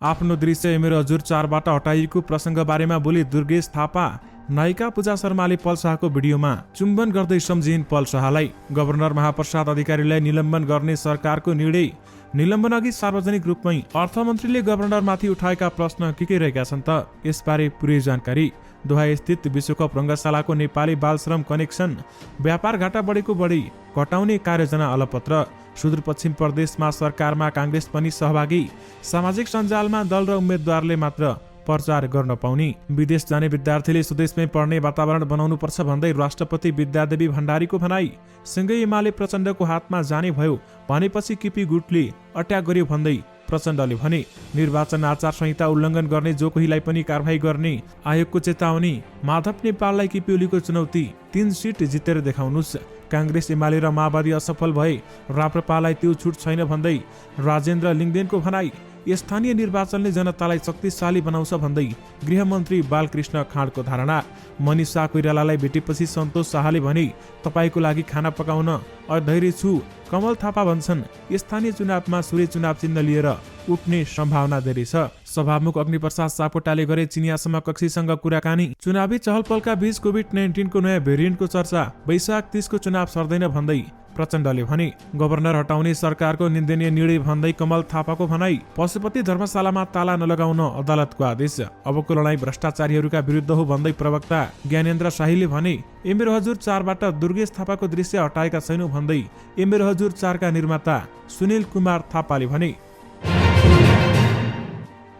आफ्नो दृश्य मेरो हजुर 4बाट हटाइएको प्रसङ्ग बारेमा बोली दुर्गेश थापा। नायिका पूजा शर्माले पल शाहको भिडियोमा चुम्बन गर्दै सम्झिन् पल शाहलाई। गभर्नर महाप्रसाद अधिकारीलाई निलम्बन गर्ने सरकारको निर्णय। निलम्बन अघि सार्वजनिक रूपमै अर्थमन्त्रीले गभर्नरमाथि उठाएका प्रश्न के रहेका छन् त, यसबारे पुरै जानकारी। दोहा स्थित विश्वकप रङ्गशालाको नेपाली बाल श्रम कनेक्सन व्यापार घाटा बढेको बढी घटाउने कार्ययोजना अलपत्र। सुदूरपश्चिम प्रदेशमा सरकारमा काङ्ग्रेस पनि सहभागी। सामाजिक सञ्जालमा दल र उम्मेद्वारले मात्र प्रचार गर्न पाउने। विदेश जाने विद्यार्थीले स्वदेशमै पढ्ने वातावरण बनाउनु पर्छ भन्दै राष्ट्रपति विद्यादेवी भण्डारीको भनाई। सँगै एमाले प्रचण्डको हातमा जाने भयो भनेपछि केपी गुटले अट्याक गर्यो भन्दै प्रचण्डले भने। निर्वाचन आचार संहिता उल्लङ्घन गर्ने जो कोहीलाई पनि कारवाही गर्ने आयोगको चेतावनी। माधव नेपाललाई केपी ओलीको चुनौती, 3 सिट जितेर देखाउनुस्। काङ्ग्रेस एमाले र माओवादी असफल भए राप्रपालाई त्यो छुट छैन भन्दै राजेन्द्र लिङ्गदेनको भनाई। स्थानीय निर्वाचनले जनतालाई शक्तिशाली बनाउँछ भन्दै गृहमन्त्री बालकृष्ण खाँडको धारणा। मनिषा कोइरालालाई भेटेपछि सन्तोष शाहले भने, तपाईँको लागि खाना पकाउन अधैर्य छु। कमल थापा भन्छन्, स्थानीय चुनावमा सूर्य चुनाव चिन्ह लिएर उठ्ने सम्भावना धेरै छ। सभामुख अग्निप्रसाद सापकोटाले गरे चिनिया समकक्षीसँग कुराकानी। चुनावी चहलपहलका बीच कोभिड-19 को नयाँ भेरिएन्टको चर्चा। वैशाख 30 को चुनाव सर्दैन भन्दै प्रचण्डले भने। गभर्नर हटाउने सरकारको निन्दनीय निर्णय भन्दै कमल थापाको भनाई। पशुपति धर्मशालामा ताला नलगाउन अदालतको आदेश। अबको लडाईँ भ्रष्टाचारीहरूका विरुद्ध हो भन्दै प्रवक्ता ज्ञानेन्द्र शाहीले भने। मेरो हजुर 4बाट दुर्गेश थापाको दृश्य हटाएका छैनौं भन्दै मेरो हजुर 4 का निर्माता सुनिल कुमार थापाले भने।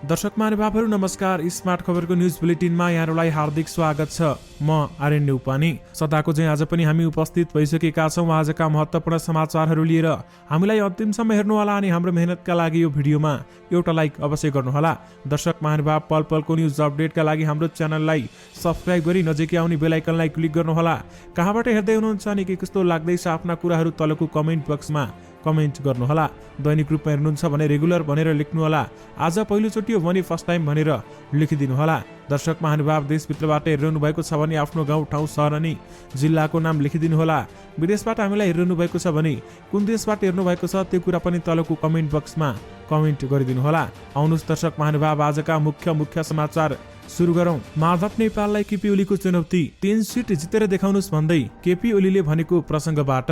दर्शक महानुभावहरू नमस्कार। स्मार्ट खबरको न्युज बुलेटिनमा यहाँहरूलाई हार्दिक स्वागत छ। म आर्यन न्यौपाने। सदाको चाहिँ आज पनि हामी उपस्थित भइसकेका छौँ आजका महत्त्वपूर्ण समाचारहरू लिएर। हामीलाई अन्तिमसम्म हेर्नुहोला अनि हाम्रो मेहनतका लागि यो भिडियोमा एउटा लाइक अवश्य गर्नुहोला। दर्शक महानुभाव, पल पलको न्युज अपडेटका लागि हाम्रो च्यानललाई सब्स्क्राइब गरी नजिकै आउने बेल आइकनलाई क्लिक गर्नुहोला। कहाँबाट हेर्दै हुनुहुन्छ अनि के कस्तो लाग्दैछ आफ्ना कुराहरू तलको कमेन्ट बक्समा कमेन्ट गर्नुहोला। दैनिक रूपमा हेर्नुहुन्छ भने रेगुलर भनेर लेख्नुहोला। आज पहिलोचोटि हो भने फर्स्ट टाइम भनेर लेखिदिनुहोला। दर्शक महानुभाव, देशभित्रबाट हेरिरहनु भएको छ भने आफ्नो गाउँ, ठाउँ, सहर अनि जिल्लाको नाम लेखिदिनुहोला। विदेशबाट हामीलाई हेरिरहनु भएको छ भने कुन देशबाट हेर्नु भएको छ त्यो कुरा पनि तलको कमेन्ट बक्समा कमेन्ट गरिदिनुहोला। आउनुहोस् दर्शक महानुभाव, आजका मुख्य समाचार सुरु गरौँ। माधव नेपाललाई केपी ओलीको चुनौती, 3 सिट जितेर देखाउनुस् भन्दै केपी ओलीले भनेको प्रसङ्गबाट।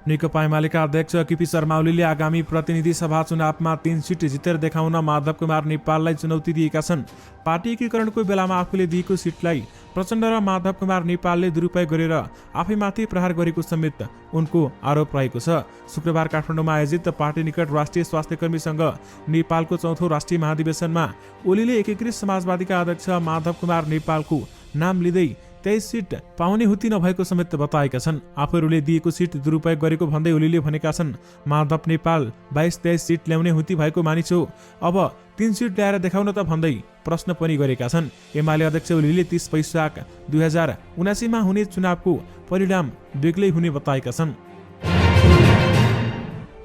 नेकपा एमालेका अध्यक्ष केपी शर्मा ओलीले आगामी प्रतिनिधि सभा चुनावमा 3 सिट जितेर देखाउन माधव कुमार नेपाललाई चुनौती दिएका छन्। पार्टी एकीकरणको बेलामा आफूले दिएको सिटलाई प्रचण्ड र माधव कुमार नेपालले दुरुपयोग गरेर आफैमाथि प्रहार गरेको समेत उनको आरोप रहेको छ। शुक्रबार काठमाडौँमा आयोजित पार्टी निकट राष्ट्रिय स्वास्थ्यकर्मीसँग नेपालको 4औं राष्ट्रिय महाधिवेशनमा ओलीले एकीकृत समाजवादीका अध्यक्ष माधव कुमार नेपालको नाम लिँदै 23 सिट पाउने हुती नभएको समेत बताएका छन्। आफूहरूले दिएको सिट दुरुपयोग गरेको भन्दै ओलीले भनेका छन्, माधव नेपाल 22-23 सिट ल्याउने हुती भएको मानिसो, अब 3 सिट ल्याएर देखाउन त भन्दै प्रश्न पनि गरेका छन्। एमाले अध्यक्ष ओलीले 30 वैशाख 2079 मा हुने चुनावको परिणाम बेग्लै हुने बताएका छन्।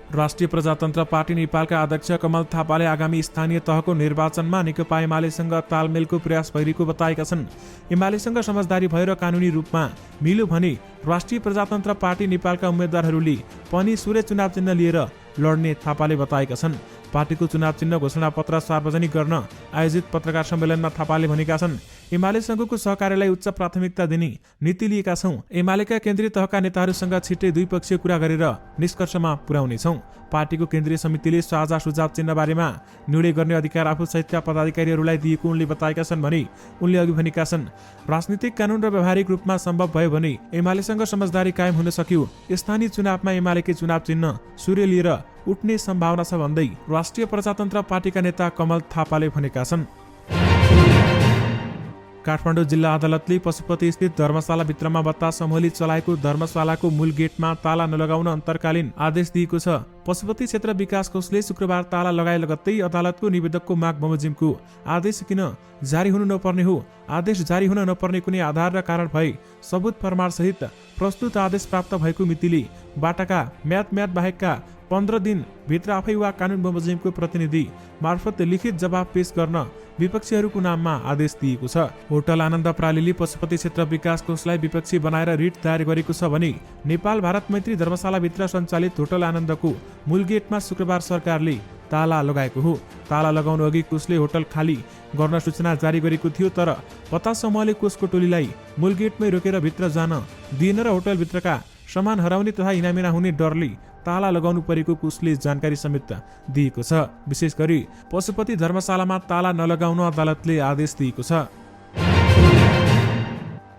राष्ट्रिय प्रजातन्त्र पार्टी नेपालका अध्यक्ष कमल थापाले आगामी स्थानीय तहको निर्वाचनमा नेकपा एमालेसँग तालमेलको प्रयास भइरहेको बताएका छन्। एमालेसँग समझदारी भएर कानुनी रूपमा मिल्यो भने राष्ट्रिय प्रजातन्त्र पार्टी नेपालका उम्मेद्वारहरूले पनि सूर्य चुनाव चिन्ह लिएर लड्ने थापाले बताएका छन्। पार्टीको चुनाव चिन्ह घोषणा पत्र सार्वजनिक गर्न आयोजित पत्रकार सम्मेलनमा थापाले भनेका छन्, एमालेसँगको सहकार्यलाई उच्च प्राथमिकता दिने नीति लिएका छौँ। एमालेका केन्द्रीय तहका नेताहरूसँग छिट्टै द्विपक्षीय कुरा गरेर निष्कर्षमा पुर्याउनेछौँ। पार्टीको केन्द्रीय समितिले साझा सुझाव चिन्ह बारेमा निर्णय गर्ने अधिकार आफू सहितका पदाधिकारीहरूलाई दिएको उनले बताएका छन् भने उनले अघि भनेका छन्, राजनीतिक कानुन र व्यावहारिक रूपमा सम्भव भयो भने एमालेसँग समझदारी कायम हुन सक्यो। स्थानीय चुनावमा एमालेकै चुनाव चिन्ह सूर्य लिएर उठ्ने सम्भावना छ भन्दै राष्ट्रिय प्रजातन्त्र पार्टीका नेता कमल थापाले भनेका छन्। काठमाडौँ जिल्ला अदालतले पशुपति स्थित धर्मशाला भित्रमा बत्ता समूहले चलाएको धर्मशालाको मूल गेटमा ताला नलगाउन अन्तर्कालीन आदेश दिएको छ। पशुपति क्षेत्र विकास कोषले शुक्रबार ताला लगाए लगत्तै अदालतको निवेदकको माग बमोजिमको आदेश किन जारी हुनु नपर्ने हो। आदेश जारी हुन नपर्ने कुनै आधार र कारण भए सबुत प्रमाण सहित प्रस्तुत आदेश प्राप्त भएको मितिले बाटाका म्याद बाहेकका 15 दिन भित्र आफै वा कानुन बमोजिमको प्रतिनिधि मार्फत लिखित जवाब पेश गर्न विपक्षीहरूको नाममा आदेश दिएको छ। होटल आनन्द प्रालीले पशुपति क्षेत्र विकास कोषलाई विपक्षी बनाएर रिट दायर गरेको छ भने नेपाल भारत मैत्री धर्मशाला भित्र सञ्चालित होटल आनन्दको मूल गेटमा शुक्रबार सरकारले ताला लगाएको हो। ताला लगाउनु अघि कोषले होटल खाली गर्न सूचना जारी गरेको थियो, तर पता समूहले कोषको टोलीलाई मूल गेटमै रोकेर भित्र जान दिएन र होटलभित्रका सामान हराउने तथा इनामिना हुने डरले ताला लगाउनु परेको कोषले जानकारी समेत दिएको छ। विशेष गरी पशुपति धर्मशालामा ताला नलगाउन अदालतले आदेश दिएको छ।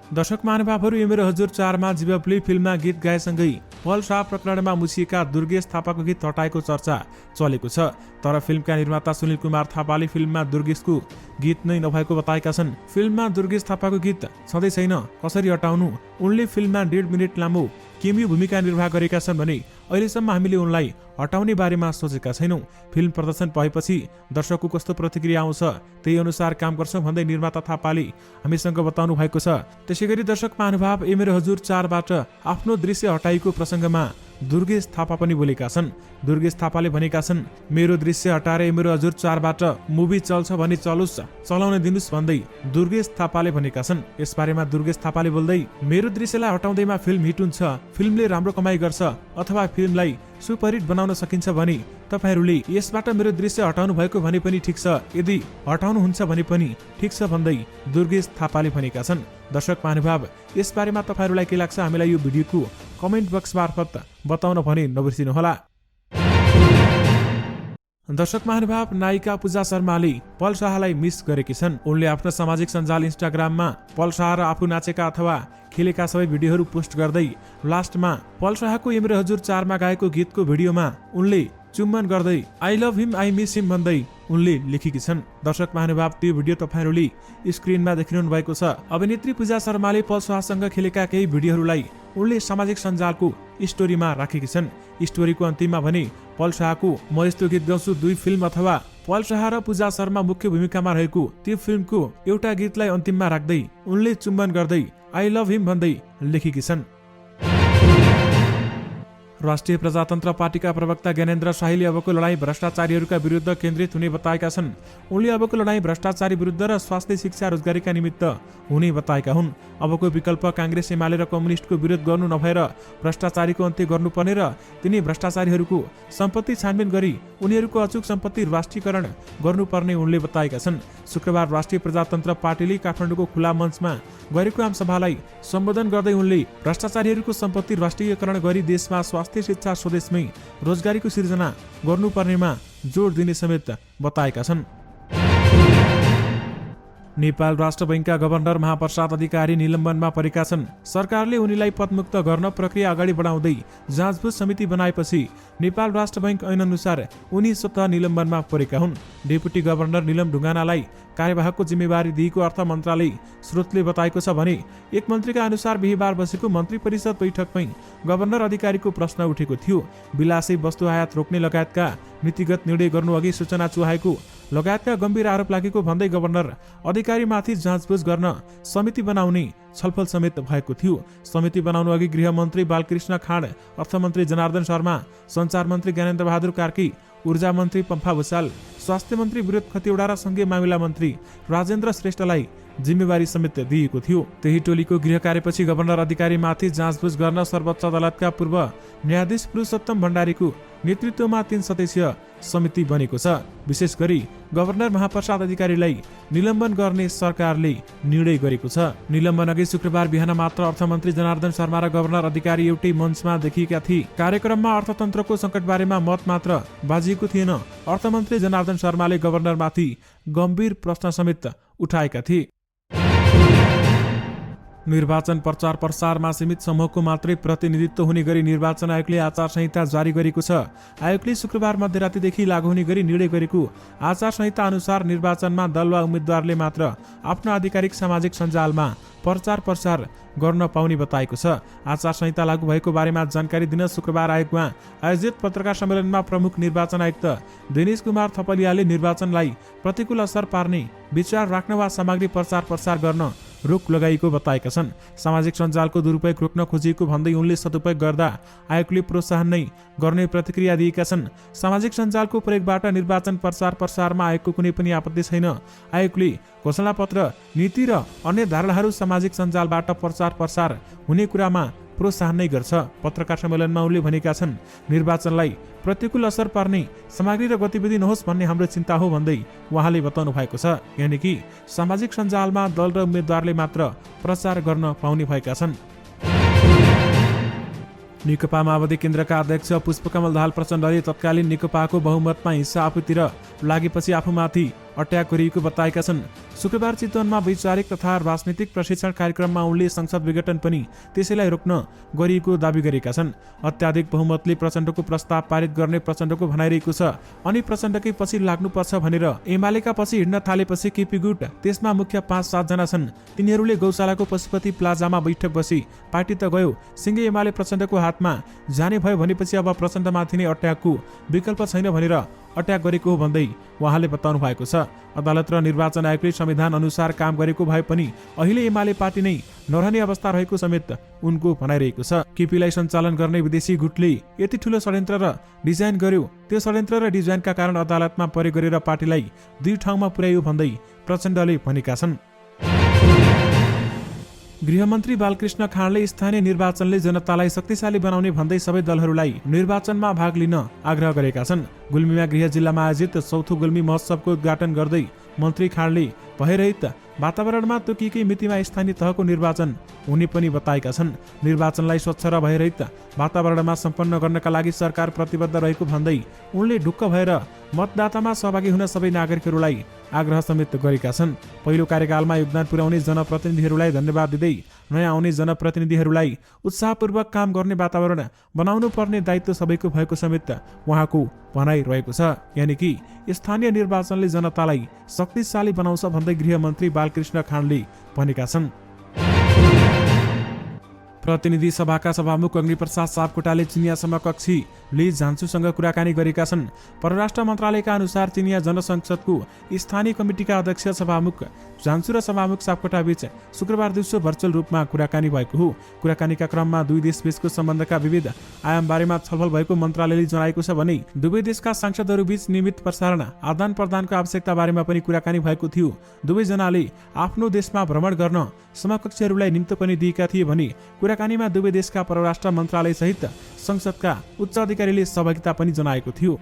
दर्शक महानुभावहरू, यो मेरो हजुर 4 मा जीवप्ली फिल्ममा गीत गाएसँगै पल शाह प्रकरणमा मुछिएका दुर्गेश थापाको गीत हटाएको चर्चा चलेको छ। तर फिल्मका निर्माता सुनिल कुमार थापाले फिल्ममा दुर्गेशको गीत नै नभएको बताएका छन्। फिल्ममा दुर्गेश थापाको गीत छँदै छैन, कसरी हटाउनु? उनले फिल्ममा 1.5 मिनेट लामो केमियो भूमिका निर्वाह गरेका छन् भने अहिलेसम्म हामीले उनलाई हटाउने बारेमा सोचेका छैनौँ। फिल्म प्रदर्शन भएपछि दर्शकको कस्तो प्रतिक्रिया आउँछ त्यही अनुसार काम गर्छौँ भन्दै निर्माता थापाले हामीसँग बताउनु भएको छ। त्यसैगरी दर्शक महानुभाव, ए मेरो हजुर 4 बाट आफ्नो दृश्य हटाइएको प्रसङ्गमा दुर्गेश थापा पनि बोलेका छन्। दुर्गेश थापाले भनेका छन्, मेरो दृश्य हटाएर ए मेरो हजुर 4 बाट मुभी चल्छ भने चलोस्, चलाउन दिनुस् भन्दै दुर्गेश थापाले भनेका छन्। यसबारेमा दुर्गेश थापाले बोल्दै, मेरो दृश्यलाई हटाउँदैमा फिल्म हिट हुन्छ, फिल्मले राम्रो कमाइ गर्छ अथवा फिल्मलाई सुपरहिट बनाउन सकिन्छ भने तपाईहरूले यसबाट मेरो दृश्य हटाउनु भएको भने पनि ठिक छ, यदि हटाउनुहुन्छ भने पनि ठिक छ भन्दै दुर्गेश थापाले भनेका छन्। दर्शक महानुभाव, यसबारेमा तपाईहरूलाई के लाग्छ हामीलाई यो भिडियोको कमेन्ट बक्स मार्फत बताउन भने नबिर्सिनुहोला। दर्शक महानुभाव, नायिका पूजा शर्माले पल शाहलाई मिस गरेकी छन्। उनले आफ्नो सामाजिक सञ्जाल इन्स्टाग्राममा पल शाह र आफू नाचेका अथवा खेलेका सबै भिडियोहरू पोस्ट गर्दै लास्टमा पल शाहको ए मेरो हजुर 4 मा गाएको गीतको भिडियोमा उनले चुम्बन गर्दै I love him I miss him भन्दै उनले लेखेकी छन्। दर्शक महानुभाव, त्यो भिडियो तपाईहरूले स्क्रिनमा देखिरहनु भएको छ। अभिनेत्री पूजा शर्माले पल शाहसँग खेलेका केही भिडियोहरूलाई उनले सामाजिक सञ्जालको स्टोरीमा राखेकी छन्। स्टोरीको अन्तिममा भने पल शाहको म यस्तो गीत गाउँछु 2 फिल्म अथवा पल शाह र पूजा शर्मा मुख्य भूमिकामा रहेको त्यो फिल्मको एउटा गीतलाई अन्तिममा राख्दै उनले चुम्बन गर्दै आई लभ हिम भन्दै लेखेकी छन्। राष्ट्रिय प्रजातन्त्र पार्टीका प्रवक्ता ज्ञानेन्द्र शाहीले अबको लडाईँ भ्रष्टाचारीहरूका विरुद्ध केन्द्रित हुने बताएका छन्। उनले अबको लडाईँ भ्रष्टाचारी विरुद्ध र स्वास्थ्य शिक्षा रोजगारीका निमित्त हुने बताएका हुन्। अबको विकल्प काङ्ग्रेस एमाले र कम्युनिस्टको विरोध गर्नु नभएर भ्रष्टाचारीको अन्त्य गर्नुपर्ने र तिनी भ्रष्टाचारीहरूको सम्पत्ति छानबिन गरी उनीहरूको अचूक सम्पत्ति राष्ट्रियकरण गर्नुपर्ने उनले बताएका छन्। शुक्रबार राष्ट्रिय प्रजातन्त्र पार्टीले काठमाडौँको खुला मञ्चमा गरेको आमसभालाई सम्बोधन गर्दै उनले भ्रष्टाचारीहरूको सम्पत्ति राष्ट्रियकरण गरी देशमा स्वास्थ्य शिक्षा स्वदेशमै रोजगारीको सिर्जना गर्नुपर्नेमा जोड दिने समेत बताएका छन्। नेपाल राष्ट्र बैंकका गभर्नर महाप्रसाद अधिकारी निलम्बनमा परेका छन्। सरकारले उनीलाई पदमुक्त गर्न प्रक्रिया अगाडि बढाउँदै जाँचबुझ समिति बनाएपछि नेपाल राष्ट्र बैंक ऐन अनुसार उनी स्वतः निलम्बनमा परेका हुन्। डेपुटी गभर्नर निलम ढुङ्गानालाई कार्यवाहकको जिम्मेवारी दिएको अर्थ मन्त्रालय स्रोतले बताएको छ भने एक मन्त्रीका अनुसार बिहीबार बसेको मन्त्री परिषद बैठकमै गभर्नर अधिकारीको प्रश्न उठेको थियो। विलासी वस्तु आयात रोक्ने लगायतका नीतिगत निर्णय गर्नु अघि सूचना चुहाएको लगायतका गम्भीर आरोप लागेको भन्दै गभर्नर अधिकारीमाथि जाँचबुझ गर्न समिति बनाउने छलफल समेत भएको थियो। समिति बनाउनु अघि गृहमन्त्री बालकृष्ण खाँड, अर्थमन्त्री जनार्दन शर्मा, सञ्चार मन्त्री ज्ञानेन्द्र बहादुर कार्की, ऊर्जा मन्त्री पम्फा भुसाल, स्वास्थ्य मन्त्री विरोध खतिवडा र संघीय मामिला मन्त्री राजेन्द्र श्रेष्ठलाई जिम्मेवारी समेत दिएको थियो। त्यही टोलीको गृह कार्यपछि गभर्नर अधिकारीमाथि जाँचबुझ गर्न सर्वोच्च अदालतका पूर्व न्यायाधीश पुरुषोत्तम भण्डारीको नेतृत्वमा 3 सदस्यीय समिति बनेको छ। विशेष गरी गभर्नर महाप्रसाद अधिकारीलाई निलम्बन गर्ने सरकारले निर्णय गरेको छ। निलम्बन अघि शुक्रबार बिहान मात्र अर्थमन्त्री जनार्दन शर्मा र गभर्नर अधिकारी एउटै मञ्चमा देखिएका थिए। कार्यक्रममा अर्थतन्त्रको सङ्कटबारेमा मत मात्र बाजिएको थिएन। अर्थमन्त्री जनार्दन शर्माले गभर्नरमाथि गम्भीर प्रश्न समेत उठाएका थिए। निर्वाचन प्रचार प्रसारमा सीमित समूहको मात्रै प्रतिनिधित्व हुने गरी निर्वाचन आयोगले आचार संहिता जारी गरेको छ। आयोगले शुक्रबार मध्यरातीदेखि लागू हुने गरी निर्णय गरेको आचार संहिता अनुसार निर्वाचनमा दल वा उम्मेद्वारले मात्र आफ्नो आधिकारिक सामाजिक सञ्जालमा प्रचार प्रसार गर्न पाउने बताएको छ। आचार संहिता लागू भएको बारेमा जानकारी दिन शुक्रबार आयोगमा आयोजित पत्रकार सम्मेलनमा प्रमुख निर्वाचन आयुक्त दिनेश कुमार थपलियाले निर्वाचनलाई प्रतिकूल असर पार्ने विचार राख्न वा सामग्री प्रचार प्रसार गर्न रोक लगाइएको बताएका छन्। सामाजिक सञ्जालको दुरुपयोग रोक्न खोजिएको भन्दै उनले सदुपयोग गर्दा आयोगले प्रोत्साहन नै गर्ने प्रतिक्रिया दिएका छन्। सामाजिक सञ्जालको प्रयोगबाट निर्वाचन प्रचार प्रसारमा आयोगको कुनै पनि आपत्ति छैन। आयोगले घोषणापत्र, नीति र अन्य धारणाहरू सामाजिक सञ्जालबाट प्रचार प्रसार हुने कुरामा प्रोत्साहन नै गर्छ। पत्रकार सम्मेलनमा उनले भनेका छन्, निर्वाचनलाई प्रतिकूल असर पर्ने सामग्री र गतिविधि नहोस् भन्ने हाम्रो चिन्ता हो भन्दै उहाँले बताउनु भएको छ। यानि कि सामाजिक सञ्जालमा दल र उम्मेद्वारले मात्र प्रचार गर्न पाउने भएका छन्। नेकपा माओवादी केन्द्रका अध्यक्ष पुष्पकमल दाहाल प्रचण्डले तत्कालीन नेकपाको बहुमतमा हिस्सा आफूतिर लागेपछि आफूमाथि अट्याक गरिएको बताएका छन्। शुक्रबार चितवनमा वैचारिक तथा राजनीतिक प्रशिक्षण कार्यक्रममा उनले संसद विघटन पनि त्यसैलाई रोक्न गरिएको दावी गरेका छन्। अत्याधिक बहुमतले प्रचण्डको प्रस्ताव पारित गर्ने प्रचण्डको भनाइरहेको छ। अनि प्रचण्डकै पछि लाग्नुपर्छ भनेर एमालेका पछि हिँड्न थालेपछि केपी गुट त्यसमा मुख्य 5-7 जना छन्। तिनीहरूले गौशालाको पशुपति प्लाजामा बैठक बसी पार्टी त गयो, सिंगे एमाले प्रचण्डको हातमा जाने भयो भनेपछि अब प्रचण्डमाथि नै अट्याकको विकल्प छैन भनेर अट्याक गरेको हो भन्दै उहाँले बताउनु भएको छ। अदालत र निर्वाचन आयोगले संविधान अनुसार काम गरेको भए पनि अहिले एमाले पार्टी नै नरहने अवस्था रहेको समेत उनको भनाइरहेको छ। केपीलाई सञ्चालन गर्ने विदेशी गुटले यति ठूलो षड्यन्त्र र डिजाइन गर्यो, त्यो षड्यन्त्र र डिजाइनका कारण अदालतमा परे गरेर पार्टीलाई 2 ठाउँमा पुर्यायो भन्दै प्रचण्डले भनेका छन्। गृहमन्त्री बालकृष्ण खाँडले स्थानीय निर्वाचनले जनतालाई शक्तिशाली बनाउने भन्दै सबै दलहरूलाई निर्वाचनमा भाग लिन आग्रह गरेका छन्। गुल्मीमा गृह जिल्लामा आयोजित 4थो गुल्मी महोत्सवको उद्घाटन गर्दै मन्त्री खाँडले भयरहित वातावरणमा तोकिएकै मितिमा स्थानीय तहको निर्वाचन हुने पनि बताएका छन्। निर्वाचनलाई स्वच्छ र भयरहित वातावरणमा सम्पन्न गर्नका लागि सरकार प्रतिबद्ध रहेको भन्दै उनले ढुक्क भएर मतदातामा सहभागी हुन सबै नागरिकहरूलाई आग्रह समेत गरेका छन्। पहिलो कार्यकालमा योगदान पुर्याउने जनप्रतिनिधिहरूलाई धन्यवाद दिँदै नयाँ आउने जनप्रतिनिधिहरूलाई उत्साहपूर्वक काम गर्ने वातावरण बनाउनु पर्ने दायित्व सबैको भएको समेत उहाँको भनाइ रहेको छ। यानि कि स्थानीय निर्वाचनले जनतालाई शक्तिशाली बनाउँछ भन्दै गृहमन्त्री बालकृष्ण खाँडले भनेका छन्। प्रतिनिधि सभाका सभामुख अग्निप्रसाद सापकोटाले चिनिया समकक्षी ली झान्सुसँग कुराकानी गरेका छन्। परराष्ट्र मन्त्रालयका अनुसार चिनिया जनसंसदको स्थानीय कमिटीका अध्यक्ष सभामुख झान्सु र सभामुख सापकोटा बीच शुक्रबार दिउँसो भर्चुअल रूपमा कुराकानी भएको हो। कुराकानीका क्रममा दुई देशबीचको सम्बन्धका विविध आयाम बारेमा छलफल भएको मन्त्रालयले जनाएको छ भने दुवै देशका सांसदहरू बीच नियमित प्रसारण आदान प्रदानको आवश्यकता बारेमा पनि कुराकानी भएको थियो। दुवैजनाले आफ्नो देशमा भ्रमण गर्न समकक्षीहरूलाई निम्तो पनि दिएका थिए भने कुराकानीमा दुवै देशका परराष्ट्र मन्त्रालय सहित संसदका उच्च अधिकारीले सहभागिता पनि जनाएको थियो।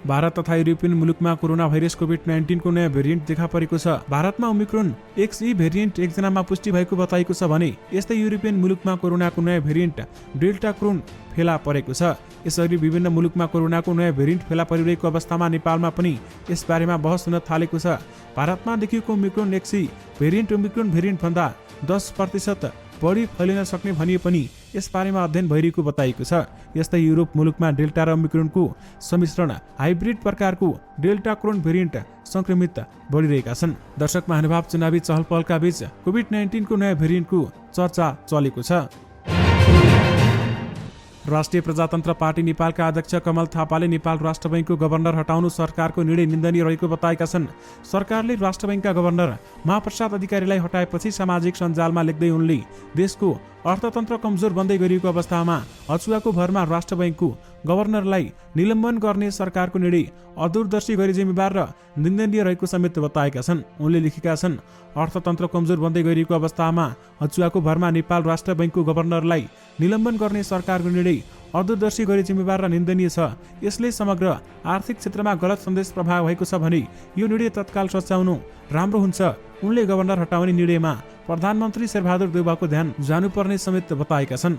भारत तथा युरोपियन मुलुकमा कोरोना भाइरस कोभिड-19 को नयाँ भेरिएन्ट देखा परेको छ। भारतमा ओमिक्रोन XE भेरिएन्ट एकजनामा पुष्टि भएको बताएको छ भने यस्तै युरोपियन मुलुकमा कोरोनाको नयाँ भेरिएन्ट डेल्टा क्रोन फेला परेको छ। यसरी विभिन्न मुलुकमा कोरोनाको नयाँ भेरिएन्ट फेला परिरहेको अवस्थामा नेपालमा पनि यसबारेमा बहस हुन थालेको छ। भारतमा देखिएको Omicron XE variant Omicron variant भन्दा 10% बढी फैलिन सक्ने भनिए पनि यसबारेमा अध्ययन भइरहेको बताइएको छ। यस्तै युरोप मुलुकमा डेल्टा र ओमिक्रोनको सम्मिश्रण हाइब्रिड प्रकारको डेल्टा क्रोन भेरिएन्ट संक्रमित बढिरहेका छन्। दर्शक महानुभाव, चुनावी चहलपहलका बीच कोभिड-19 को नयाँ भेरिएन्टको चर्चा चलेको छ। राष्ट्रिय प्रजातन्त्र पार्टी नेपालका अध्यक्ष कमल थापाले नेपाल राष्ट्र बैंकको गभर्नर हटाउनु सरकारको निर्णय निन्दनीय रहेको बताएका छन्। सरकारले राष्ट्र बैंकका गभर्नर महाप्रसाद अधिकारीलाई हटाएपछि सामाजिक सञ्जालमा लेख्दै उनले देशको अर्थतन्त्र कमजोर बन्दै गरिएको अवस्थामा हचुवाको भरमा राष्ट्र बैंकको गभर्नरलाई निलम्बन गर्ने सरकारको निर्णय अदूरदर्शी गरी जिम्मेवार र निन्दनीय रहेको समेत बताएका छन्। उनले लेखेका छन्, अर्थतन्त्र कमजोर बन्दै गरिएको अवस्थामा हचुवाको भरमा नेपाल राष्ट्र बैंकको गभर्नरलाई निलम्बन गर्ने सरकारको निर्णय अदूरदर्शी गरी जिम्मेवार र निन्दनीय छ। यसले समग्र आर्थिक क्षेत्रमा गलत सन्देश प्रभाव भएको छ भने यो निर्णय तत्काल सच्याउनु राम्रो हुन्छ। उनले गभर्नर हटाउने निर्णयमा प्रधानमन्त्री शेरबहादुर देउवाको ध्यान जानुपर्ने समेत बताएका छन्।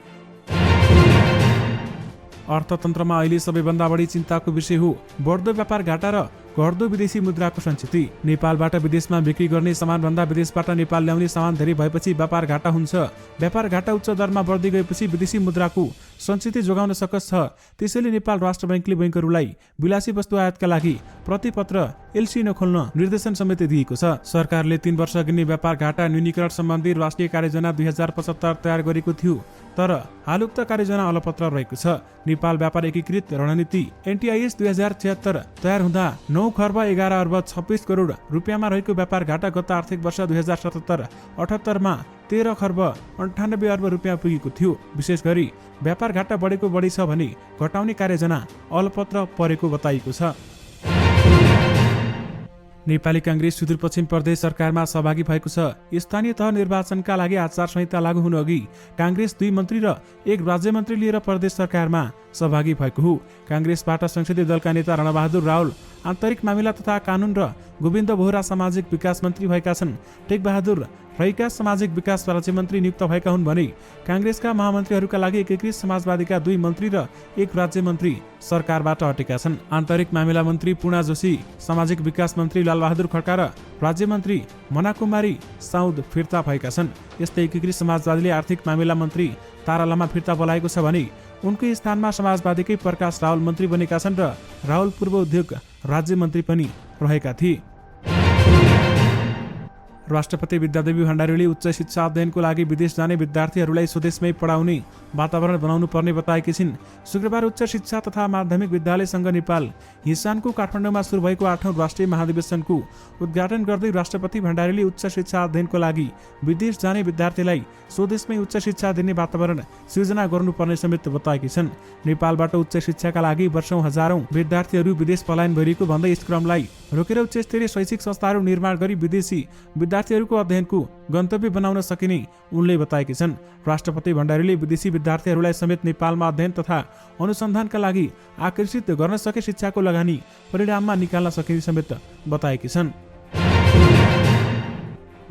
अर्थतन्त्रमा अहिले सबैभन्दा बढी चिन्ताको विषय हो बढ्दो व्यापार घाटा र घट्दो विदेशी मुद्राको सञ्चित। नेपालबाट विदेशमा बिक्री गर्ने सामानभन्दा विदेशबाट नेपाल ल्याउने सामान धेरै भएपछि व्यापार घाटा हुन्छ। व्यापार घाटा उच्च दरमा बढ्दै गएपछि विदेशी मुद्राको सञ्चित जोगाउन सकस छ। त्यसैले नेपाल राष्ट्र बैंकले बैंकहरूलाई विलासी वस्तु आयातका लागि प्रतिपत्र LC नखोल्न निर्देशन समेत दिएको छ। सरकारले 3 वर्ष अघि व्यापार घाटा न्यूनीकरण सम्बन्धी राष्ट्रिय कार्ययोजना 2075 तयार गरेको थियो, तर हाल उक्त कार्ययोजना अलपत्र रहेको छ। नेपाल व्यापार एकीकृत रणनीति NTIS 2076 तयार हुँदा 9 खर्ब 11 अर्ब 26 करोड रुपियाँमा रहेको व्यापार घाटा गत आर्थिक वर्ष 2077-78 मा 13 खर्ब 98 अर्ब रुपियाँ पुगेको थियो। विशेष गरी व्यापार घाटा बढेको बढी छ भने घटाउने कार्ययोजना अलपत्र परेको बताइएको छ। नेपाली कांग्रेस सुदूरपश्चिम प्रदेश सरकारमा सहभागी भएको छ। स्थानीय तह निर्वाचनका लागि आचार संहिता लागू हुनु अघि कांग्रेस 2 मन्त्री र 1 राज्य मन्त्री लिएर प्रदेश सरकारमा सहभागी भएको हो। कांग्रेसबाट संसदीय दलका नेता रणबहादुर रावल आन्तरिक मामिला तथा कानून र गोविन्द बोहरा सामाजिक विकास मन्त्री भएका छन्। टेकबहादुर रैका सामाजिक विकास राज्यमन्त्री नियुक्त भएका हुन् भने कांग्रेसका महामन्त्रीहरूका लागि एकीकृत समाजवादीका 2 मन्त्री र 1 राज्य मन्त्री सरकारबाट हटेका छन्। आन्तरिक मामिला मन्त्री पूर्णा जोशी, सामाजिक विकास मन्त्री लालबहादुर खड्का र राज्य मन्त्री मनाकुमारी साउद फिर्ता भएका छन्। यस्तै एकीकृत समाजवादीले आर्थिक मामिला मन्त्री तारा लामा फिर्ता बोलाएको छ भने उनकै स्थानमा समाजवादीकै प्रकाश रावल मन्त्री बनेका छन् र रावल पूर्व उद्योग राज्य मन्त्री पनि रहेका थिए। राष्ट्रपति विद्यादेवी भण्डारीले उच्च शिक्षा अध्ययनको लागि विदेश जाने विद्यार्थीहरूलाई स्वदेशमै पढाउने वातावरण बनाउनु पर्ने बताएकी छिन्। शुक्रबार उच्च शिक्षा तथा माध्यमिक विद्यालय संघ नेपाल हिसानको काठमाडौँमा सुरु भएको 8औं राष्ट्रिय महाधिवेशनको उद्घाटन गर्दै राष्ट्रपति भण्डारीले उच्च शिक्षा अध्ययनको लागि विदेश जाने विद्यार्थीलाई स्वदेशमै उच्च शिक्षा दिने वातावरण सृजना गर्नुपर्ने समेत बताएकी छन्। नेपालबाट उच्च शिक्षाका लागि वर्षौं हजारौं विद्यार्थीहरू विदेश पलायन गरिएको भन्दै यस क्रमलाई रोकेर उच्च स्तरीय शैक्षिक संस्थाहरू निर्माण गरी विदेशी विद्यार्थीहरूको अध्ययनको गन्तव्य बनाउन सकिने उनले बताएकी छन्। राष्ट्रपति भण्डारीले विदेशी विद्यार्थीहरूलाई समेत नेपालमा अध्ययन तथा अनुसन्धानका लागि आकर्षित गर्न सके शिक्षाको लगानी परिणाममा निकाल्न सकिने समेत बताएकी छन्।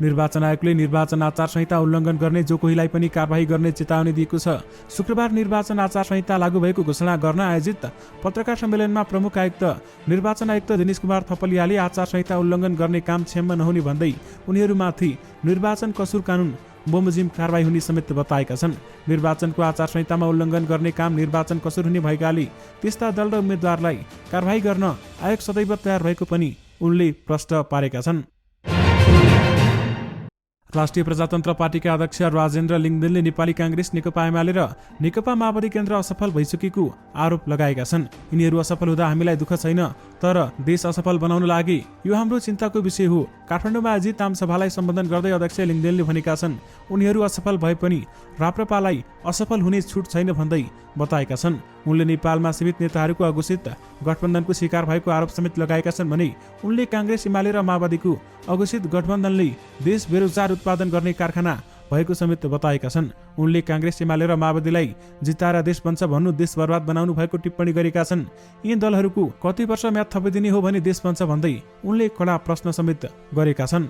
निर्वाचन आयोगले निर्वाचन आचार संहिता उल्लङ्घन गर्ने जो कोहीलाई पनि कारबाही गर्ने चेतावनी दिएको छ। शुक्रबार निर्वाचन आचार संहिता लागू भएको घोषणा गर्न आयोजित पत्रकार सम्मेलनमा प्रमुख आयुक्त निर्वाचन आयुक्त दिनेश कुमार थपलियाले आचार संहिता उल्लङ्घन गर्ने काम क्षम्य नहुने भन्दै उनीहरूमाथि निर्वाचन कसुर कानून बमोजिम कारबाही हुने समेत बताएका छन्। निर्वाचनको आचार संहितामा उल्लङ्घन गर्ने काम निर्वाचन कसुर हुने भएकाले त्यस्ता दल र उम्मेद्वारलाई कारबाही गर्न आयोग सदैव तयार रहेको पनि उनले प्रश्न पारेका छन्। राष्ट्रिय प्रजातन्त्र पार्टीका अध्यक्ष राजेन्द्र लिङ्गदेनले नेपाली कांग्रेस, नेकपा एमाले र नेकपा माओवादी केन्द्र असफल भइसकेको आरोप लगाएका छन्। यिनीहरू असफल हुँदा हामीलाई दुःख छैन, तर देश असफल बनाउन लागि यो हाम्रो चिन्ताको विषय हो। काठमाडौँमा आयोजित आमसभालाई सम्बोधन गर्दै अध्यक्ष लिङ्गदेनले भनेका छन् उनीहरू असफल भए पनि राप्रपालाई असफल हुने छुट छैन भन्दै बताएका छन्। उनले नेपालमा सीमित नेताहरूको अघोषित गठबन्धनको शिकार भएको आरोप समेत लगाएका छन् भने उनले कांग्रेस, एमाले र माओवादीको अघोषित गठबन्धनले देश बेरोजगार उत्पादन गर्ने कारखाना भएको समेत बताएका छन्। उनले कांग्रेस, एमाले र माओवादीलाई जिताएर देश बन्छ भन्नु देश बर्बाद बनाउनु भएको टिप्पणी गरेका छन्। यी दलहरूको कति वर्ष म्याद थपिदिने हो भने देश बन्छ भन्दै उनले कडा प्रश्न समेत गरेका छन्।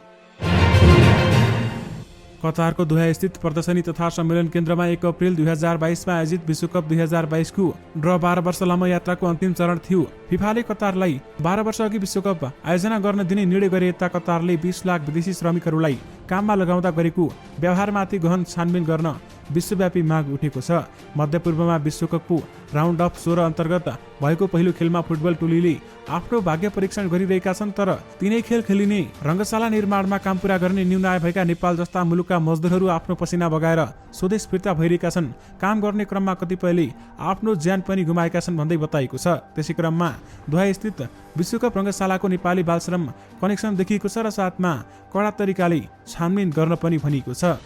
कतारको दोहा स्थित प्रदर्शनी तथा सम्मेलन केन्द्रमा 1 अप्रिल 2022मा आयोजित विश्वकप 2022 को ड्र 12 वर्ष लामो यात्राको अन्तिम चरण थियो। फिफाले कतारलाई 12 वर्ष अघि विश्वकप आयोजना गर्न दिने निर्णय गरे यता कतारले 20 लाख विदेशी श्रमिकहरूलाई काममा लगाउँदा गरेको व्यवहारमाथि गहन छानबिन गर्न विश्वव्यापी माग उठेको छ। मध्यपूर्वमा विश्वकपको राउन्ड अफ 16 अन्तर्गत भएको पहिलो खेलमा फुटबल टोलीले आफ्नो भाग्य परीक्षण गरिरहेका छन्, तर तीनै खेल खेलिने रङ्गशाला निर्माणमा काम पूरा गर्ने न्यून आय भएका नेपाल जस्ता मुलुकका मजदुरहरू आफ्नो पसिना बगाएर स्वदेश फिर्ता भइरहेका छन्। काम गर्ने क्रममा कतिपयले आफ्नो ज्यान पनि गुमाएका छन् भन्दै बताइएको छ। त्यसै क्रममा दोहा स्थित विश्वकप रङ्गशालाको नेपाली बालश्रम कनेक्सन देखिएको छ र साथमा कडा तरिकाले छानबिन गर्न पनि भनिएको छ।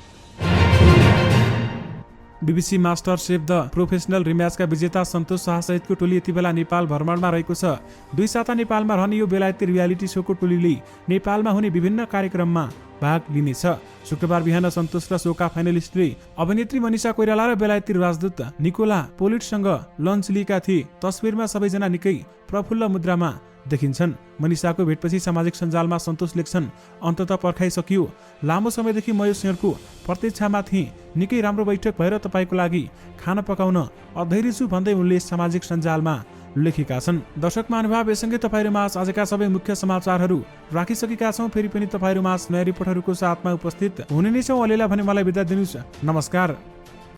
BBC master chef the professional रिम्याचका विजेता सन्तोष शाह सहितको टोली यति बेला नेपाल भ्रमणमा रहेको छ। 2 साता नेपालमा रहने यो बेलायती रियालिटी शोको टोलीले नेपालमा हुने विभिन्न कार्यक्रममा भाग लिनेछ। शुक्रबार बिहान सन्तोष र शोका फाइनलिस्टले अभिनेत्री मनिषा कोइराला र बेलायती राजदूत निकोला पोलिटसँग लन्च लिएका थिए। तस्बिरमा सबैजना निकै प्रफुल्ल मुद्रामा देखिन्छन्। मनिषाको भेटपछि सामाजिक सञ्जालमा सन्तोष लेख्छन्, अन्ततः पर्खाइसकियो, लामो समयदेखि म यो शेयरको प्रतीक्षामा थिएँ, निकै राम्रो बैठक भएर तपाईँको लागि खाना पकाउन अधैर्य छु भन्दै उनले सामाजिक सञ्जालमा लेखेका छन्। दर्शक महानुभाव, यससँगै तपाईँहरूमाझ आजका सबै मुख्य समाचारहरू राखिसकेका छौँ। फेरि पनि तपाईँहरूमाझ नयाँ रिपोर्टहरूको साथमा उपस्थित हुने नै छौँ। अलिला भने मलाई बिदा दिनुहोस्। नमस्कार।